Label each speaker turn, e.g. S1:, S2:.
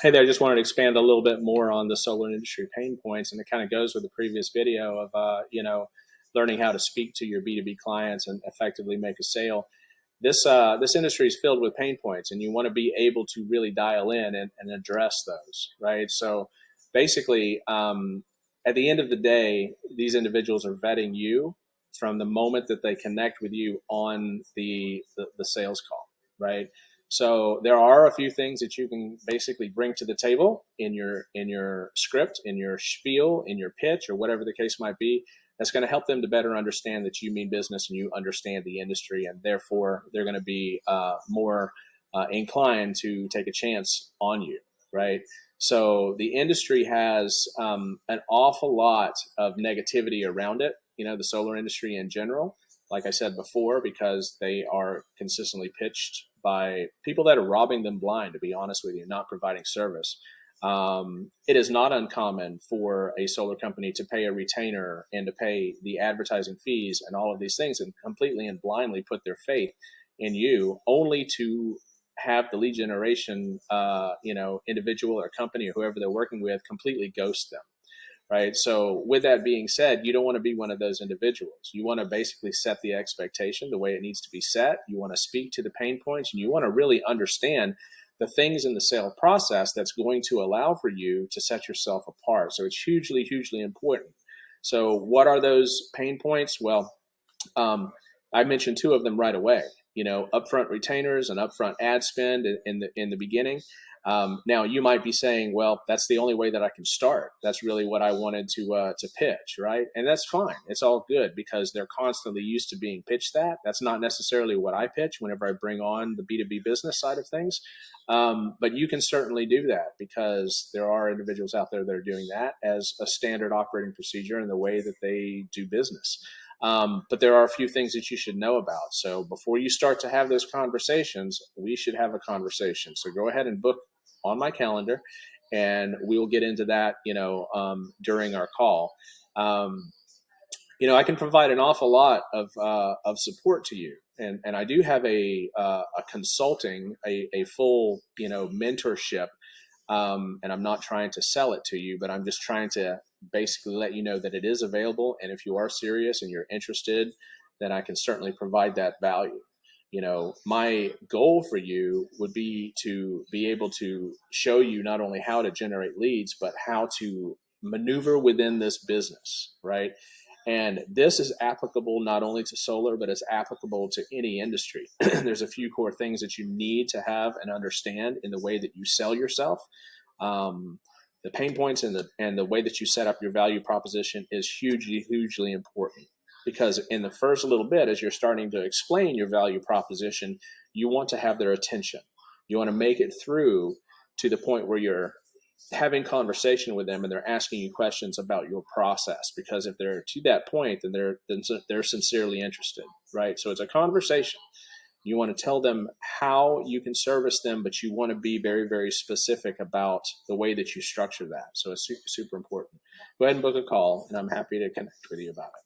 S1: Hey there, I just wanted to expand a little bit more on the solar industry pain points, and it kind of goes with the previous video of, learning how to speak to your B2B clients and effectively make a sale. This industry is filled with pain points, and you want to be able to really dial in and address those, right? So basically, at the end of the day, these individuals are vetting you from the moment that they connect with you on the sales call, right? So there are a few things that you can basically bring to the table in your script, in your spiel, in your pitch, or whatever the case might be. That's going to help them to better understand that you mean business and you understand the industry, and therefore they're going to be more inclined to take a chance on you, right? So the industry has an awful lot of negativity around it. The solar industry in general, like I said before, because they are consistently pitched by people that are robbing them blind, to be honest with you, not providing service. It is not uncommon for a solar company to pay a retainer and to pay the advertising fees and all of these things and completely and blindly put their faith in you, only to have the lead generation, individual or company or whoever they're working with completely ghost them. Right. So with that being said, you don't want to be one of those individuals. You want to basically set the expectation the way it needs to be set. You want to speak to the pain points, and you want to really understand the things in the sale process that's going to allow for you to set yourself apart. So it's hugely, hugely important. So what are those pain points? Well, I mentioned two of them right away. Upfront retainers and upfront ad spend in the beginning. Now you might be saying, well, that's the only way that I can start. That's really what I wanted to pitch, right? And that's fine. It's all good because they're constantly used to being pitched that. That's not necessarily what I pitch whenever I bring on the B2B business side of things. But you can certainly do that because there are individuals out there that are doing that as a standard operating procedure in the way that they do business. But there are a few things that you should know about. So before you start to have those conversations, we should have a conversation. So go ahead and book on my calendar, and we will get into that, during our call. I can provide an awful lot of support to you. And I do have a consulting, a full, mentorship. And I'm not trying to sell it to you, but I'm just trying to basically let you know that it is available. And if you are serious and you're interested, then I can certainly provide that value. My goal for you would be to be able to show you not only how to generate leads, but how to maneuver within this business, right? And this is applicable not only to solar, but it's applicable to any industry. There's a few core things that you need to have and understand in the way that you sell yourself. The pain points and the way that you set up your value proposition is hugely, hugely important. Because in the first little bit, as you're starting to explain your value proposition, you want to have their attention. You want to make it through to the point where you're having conversation with them and they're asking you questions about your process. Because if they're to that point, then they're sincerely interested, right? So it's a conversation. You want to tell them how you can service them, but you want to be very, very specific about the way that you structure that. So it's super, super important. Go ahead and book a call, and I'm happy to connect with you about it.